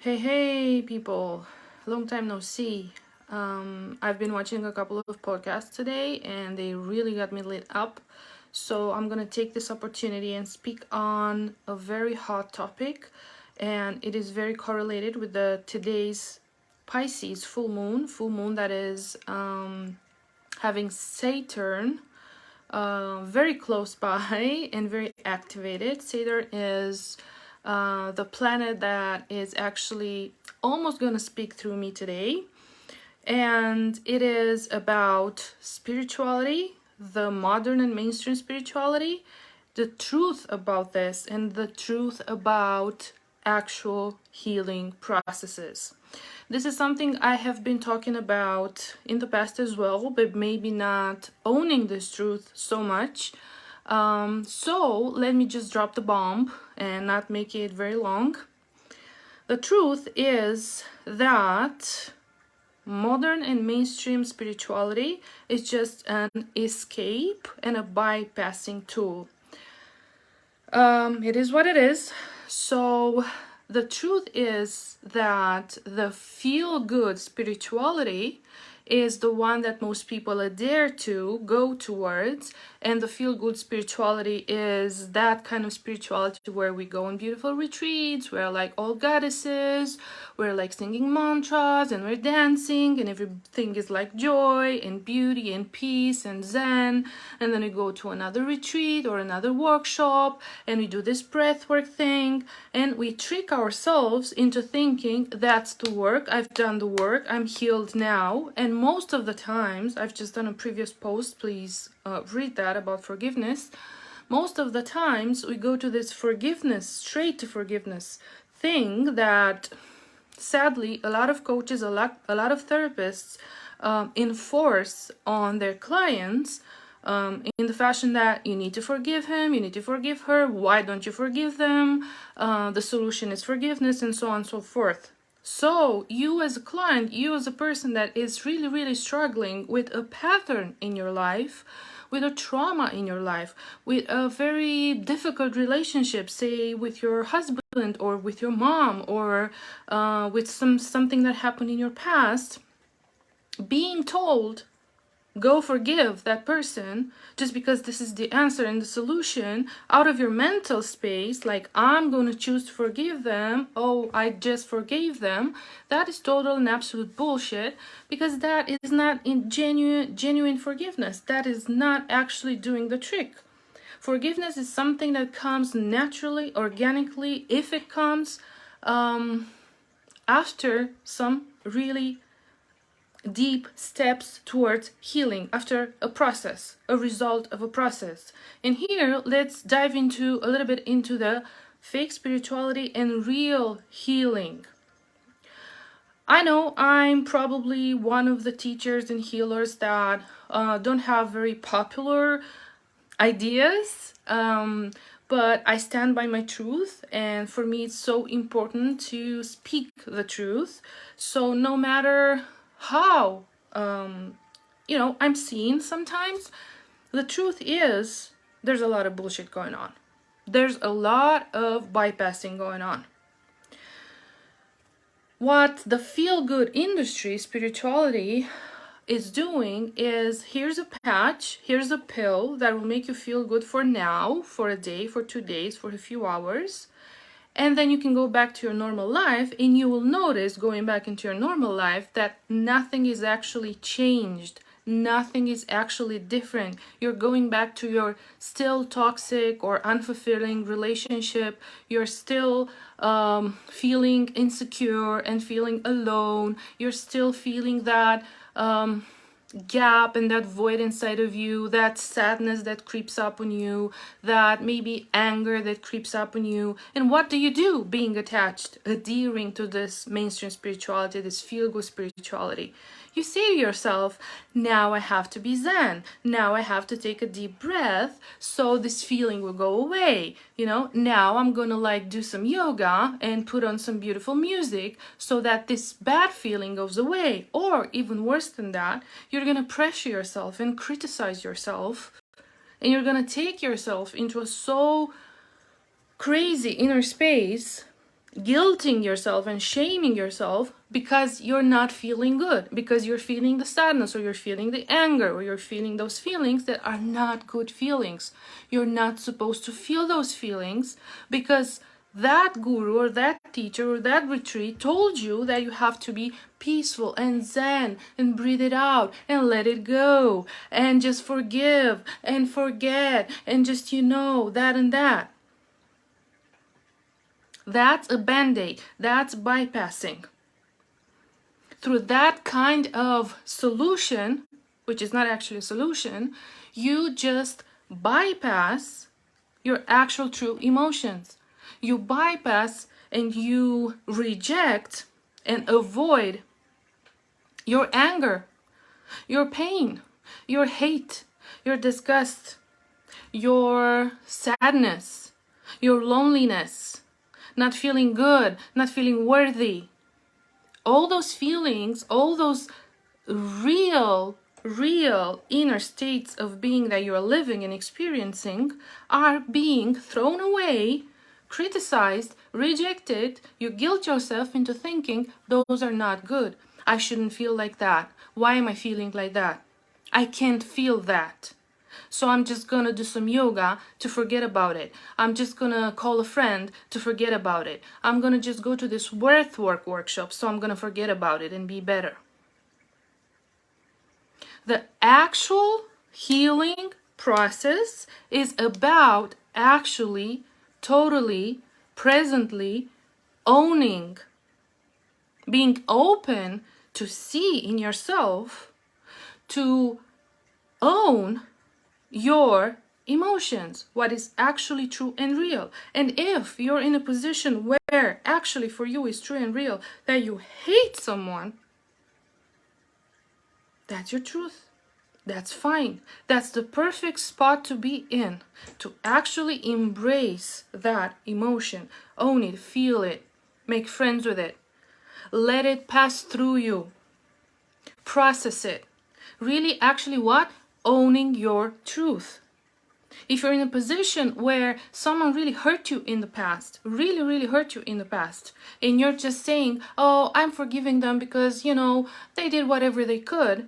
Hey, people. Long time no see. I've been watching a couple of podcasts today and they really got me lit up. So I'm gonna take this opportunity and speak on a very hot topic, and it is very correlated with the today's Pisces full moon that is having Saturn very close by and very activated. Saturn is the planet that is actually almost going to speak through me today. And it is about spirituality, the modern and mainstream spirituality, the truth about this, and the truth about actual healing processes. This is something I have been talking about in the past as well, but maybe not owning this truth so much. So let me just drop the bomb and not make it very long. The truth is that modern and mainstream spirituality is just an escape and a bypassing tool. It is what it is. So the truth is that the feel-good spirituality is the one that most people adhere to, go towards, and the feel-good spirituality is that kind of spirituality where we go on beautiful retreats, we're like all goddesses, we're like singing mantras, and we're dancing, and everything is like joy and beauty and peace and zen, and then we go to another retreat or another workshop, and we do this breathwork thing, and we trick ourselves into thinking that's the work, I've done the work, I'm healed now. And most of the times, I've just done a previous post, please read that, about forgiveness. Most of the times we go to this forgiveness, straight to forgiveness thing that sadly a lot of coaches, a lot of therapists enforce on their clients, in the fashion that you need to forgive him, you need to forgive her, why don't you forgive them, the solution is forgiveness, and so on and so forth. So you as a client, you as a person that is really struggling with a pattern in your life, with a trauma in your life, with a very difficult relationship, say with your husband or with your mom, or with something that happened in your past, being told go forgive that person just because this is the answer and the solution out of your mental space, like I'm going to choose to forgive them, oh I just forgave them, that is total and absolute bullshit, because that is not in genuine forgiveness. That is not actually doing the trick. Forgiveness is something that comes naturally, organically, if it comes after some really deep steps towards healing, after a process, a result of a process. And here, let's dive into a little bit into the fake spirituality and real healing. I know I'm probably one of the teachers and healers that don't have very popular ideas, but I stand by my truth, and for me it's so important to speak the truth. So no matter how I'm seen sometimes, the truth is there's a lot of bullshit going on. There's a lot of bypassing going on. What the feel-good industry, spirituality, is doing is, here's a patch, here's a pill that will make you feel good for now, for a day, for 2 days, for a few hours, and then you can go back to your normal life, and you will notice going back into your normal life that nothing is actually changed. Nothing is actually different. You're going back to your still toxic or unfulfilling relationship. You're still feeling insecure and feeling alone. You're still feeling that gap and that void inside of you, that sadness that creeps up on you, that maybe anger that creeps up on you. And what do you do being attached, adhering to this mainstream spirituality, this feel-good spirituality? You say to yourself, now I have to be zen, now I have to take a deep breath so this feeling will go away. Now I'm gonna like do some yoga and put on some beautiful music so that this bad feeling goes away. Or even worse than that, you're gonna pressure yourself and criticize yourself, and you're gonna take yourself into a so crazy inner space guilting yourself and shaming yourself because you're not feeling good, because you're feeling the sadness, or you're feeling the anger, or you're feeling those feelings that are not good feelings. You're not supposed to feel those feelings because that guru or that teacher or that retreat told you that you have to be peaceful and zen and breathe it out and let it go and just forgive and forget and just, that and that. That's a band-aid. That's bypassing. Through that kind of solution, which is not actually a solution, you just bypass your actual true emotions. You bypass and you reject and avoid your anger, your pain, your hate, your disgust, your sadness, your loneliness, not feeling good, not feeling worthy. All those feelings, all those real inner states of being that you're living and experiencing are being thrown away, criticized, rejected. You guilt yourself into thinking those are not good. I shouldn't feel like that. Why am I feeling like that? I can't feel that. So I'm just gonna do some yoga to forget about it. I'm just gonna call a friend to forget about it. I'm gonna just go to this breathwork workshop, so I'm gonna forget about it and be better. The actual healing process is about actually, totally, presently owning, being open to see in yourself, to own your emotions, what is actually true and real. And if you're in a position where actually for you is true and real that you hate someone, that's your truth. That's fine. That's the perfect spot to be in, to actually embrace that emotion, own it, feel it, make friends with it, let it pass through you, process it. Really, actually, what? Owning your truth. If you're in a position where someone really hurt you in the past, really hurt you in the past, and you're just saying, oh, I'm forgiving them because, they did whatever they could,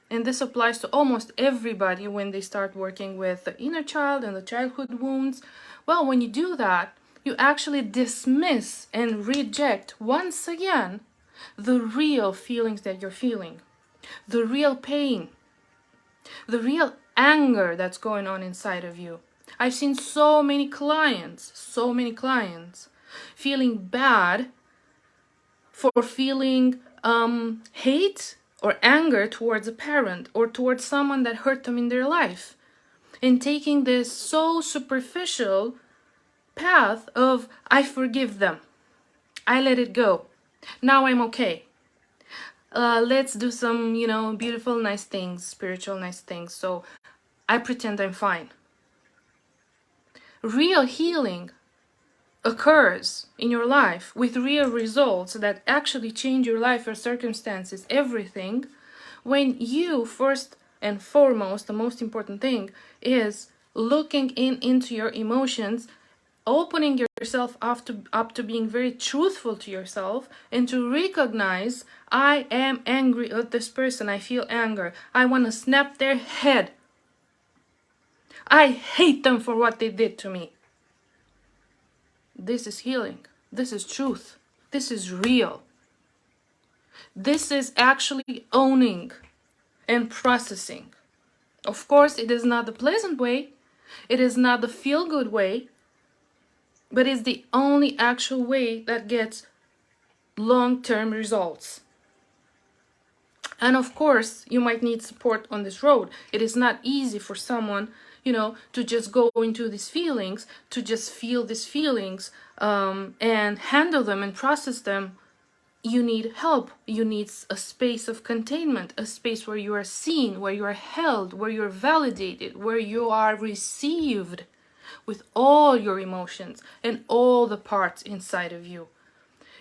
and this applies to almost everybody when they start working with the inner child and the childhood wounds. Well, when you do that, you actually dismiss and reject once again the real feelings that you're feeling, the real pain, the real anger that's going on inside of you. I've seen so many clients feeling bad for feeling hate or anger towards a parent or towards someone that hurt them in their life, and taking this so superficial path of, I forgive them, I let it go, now I'm okay. Let's do some, beautiful, nice things, spiritual, nice things. So I pretend I'm fine. Real healing occurs in your life with real results that actually change your life, your circumstances, everything, when you, first and foremost, the most important thing is looking into your emotions, opening yourself up to being very truthful to yourself, and to recognize, I am angry at this person, I feel anger, I want to snap their head, I hate them for what they did to me. This is healing. This is truth. This is real. This is actually owning and processing. Of course, it is not the pleasant way. It is not the feel-good way. But it's the only actual way that gets long-term results. And of course, you might need support on this road. It is not easy for someone, to just go into these feelings, to just feel these feelings, and handle them and process them. You need help. You need a space of containment, a space where you are seen, where you are held, where you're validated, where you are received with all your emotions and all the parts inside of you.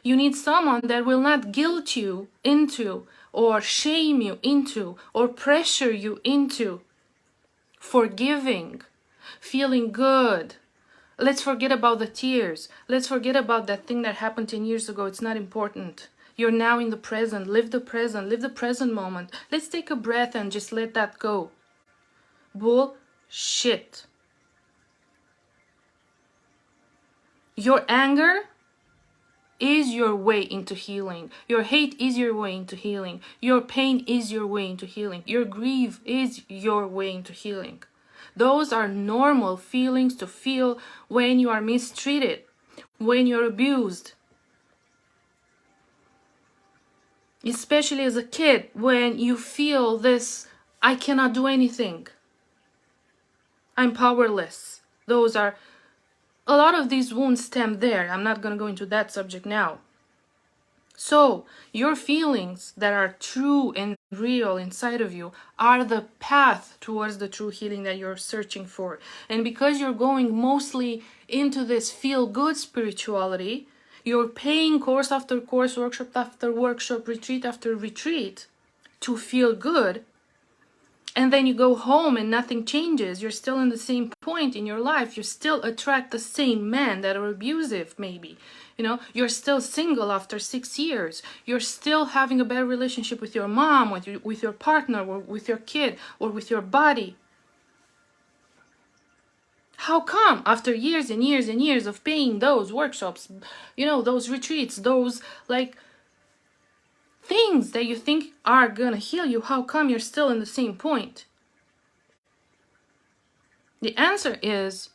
You need someone that will not guilt you into, or shame you into, or pressure you into forgiving, feeling good, Let's forget about the tears. Let's forget about that thing that happened 10 years ago. It's not important. You're now in the present. Live the present. Live the present moment. Let's take a breath and just let that go. Bullshit. Your anger is your way into healing. Your hate is your way into healing. Your pain is your way into healing. Your grief is your way into healing. Those are normal feelings to feel when you are mistreated, when you're abused. Especially as a kid, when you feel this, I cannot do anything. I'm powerless. Those are, a lot of these wounds stem there. I'm not going to go into that subject now. So, your feelings that are true and real inside of you are the path towards the true healing that you're searching for. And because you're going mostly into this feel-good spirituality, you're paying course after course, workshop after workshop, retreat after retreat to feel good, and then you go home and nothing changes. You're still in the same point in your life. You still attract the same men that are abusive, maybe. You know, you're still single after 6 years. You're still having a bad relationship with your mom, with your partner, or with your kid, or with your body. How come after years and years and years of paying those workshops, you know, those retreats, those like things that you think are gonna heal you, how come you're still in the same point? The answer is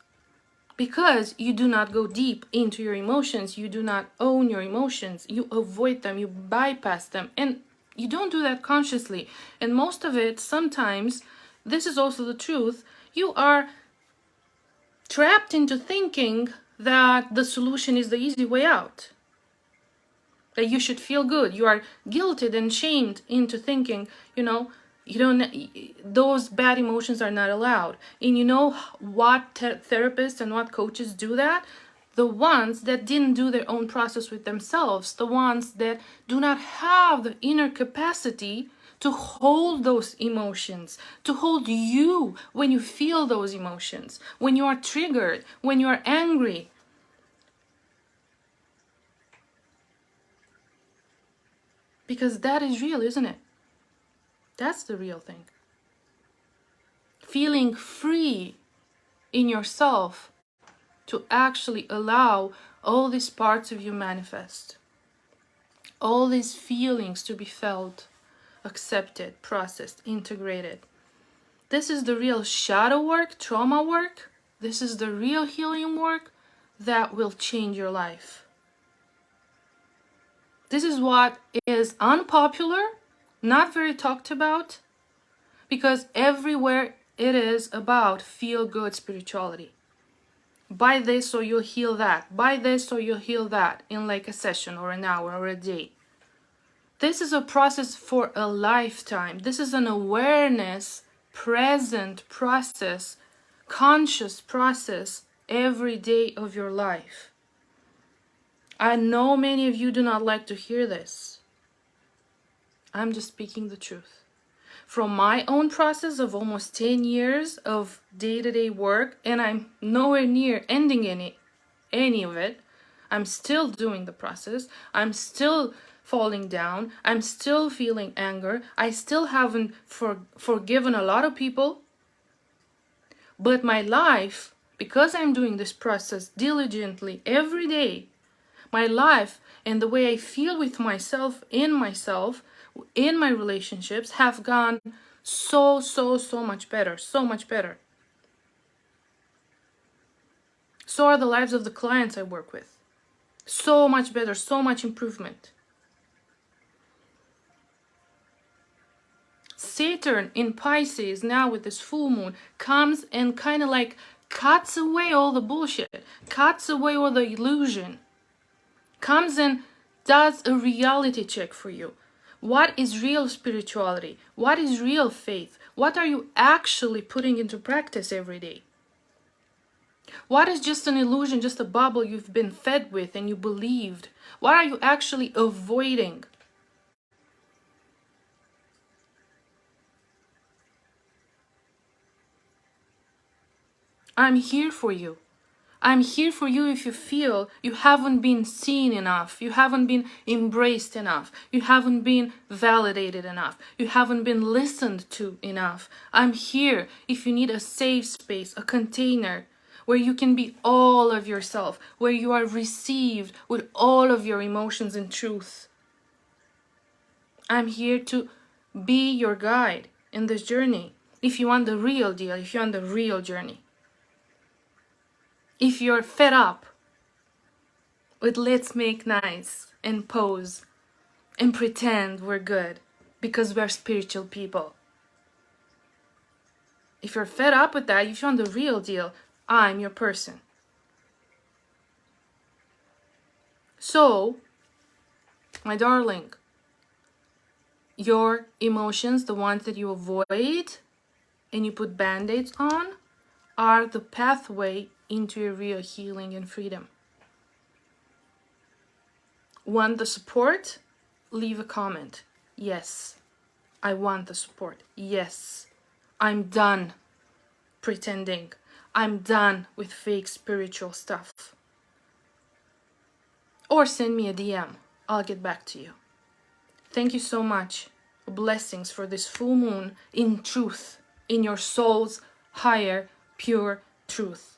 because you do not go deep into your emotions. You do not own your emotions. You avoid them, you bypass them, and you don't do that consciously. And most of it, sometimes, this is also the truth, you are trapped into thinking that the solution is the easy way out, that you should feel good. You are guilted and shamed into thinking, you know, you don't, those bad emotions are not allowed. And you know what therapists and what coaches do that? The ones that didn't do their own process with themselves, the ones that do not have the inner capacity to hold those emotions, to hold you when you feel those emotions, when you are triggered, when you are angry. Because that is real, isn't it? That's the real thing. Feeling free in yourself to actually allow all these parts of you manifest. All these feelings to be felt, accepted, processed, integrated. This is the real shadow work, trauma work. This is the real healing work that will change your life. This is what is unpopular, not very talked about, because everywhere it is about feel-good spirituality. Buy this or you'll heal that. Buy this or you'll heal that in like a session or an hour or a day. This is a process for a lifetime. This is an awareness, present process, conscious process every day of your life. I know many of you do not like to hear this. I'm just speaking the truth. From my own process of almost 10 years of day-to-day work, and I'm nowhere near ending any of it. I'm still doing the process. I'm still falling down. I'm still feeling anger. I still haven't forgiven a lot of people. But my life, because I'm doing this process diligently every day, my life and the way I feel with myself, in my relationships have gone so much better, so much better. So are the lives of the clients I work with. So much better, so much improvement. Saturn in Pisces now with this full moon comes and kind of like cuts away all the bullshit, cuts away all the illusion, comes and does a reality check for you. What is real spirituality? What is real faith? What are you actually putting into practice every day? What is just an illusion, just a bubble you've been fed with and you believed? What are you actually avoiding? I'm here for you. I'm here for you if you feel you haven't been seen enough, you haven't been embraced enough, you haven't been validated enough, you haven't been listened to enough. I'm here if you need a safe space, a container where you can be all of yourself, where you are received with all of your emotions and truth. I'm here to be your guide in this journey. If you want the real deal, if you want the real journey. If you're fed up with let's make nice and pose and pretend we're good because we're spiritual people. If you're fed up with that, if you want the real deal, I'm your person. So, my darling, your emotions, the ones that you avoid and you put band-aids on, are the pathway into your real healing and freedom. Want the support? Leave a comment. Yes, I want the support. Yes, I'm done pretending. I'm done with fake spiritual stuff. Or send me a DM. I'll get back to you. Thank you so much. Blessings for this full moon in truth, in your soul's higher, pure truth.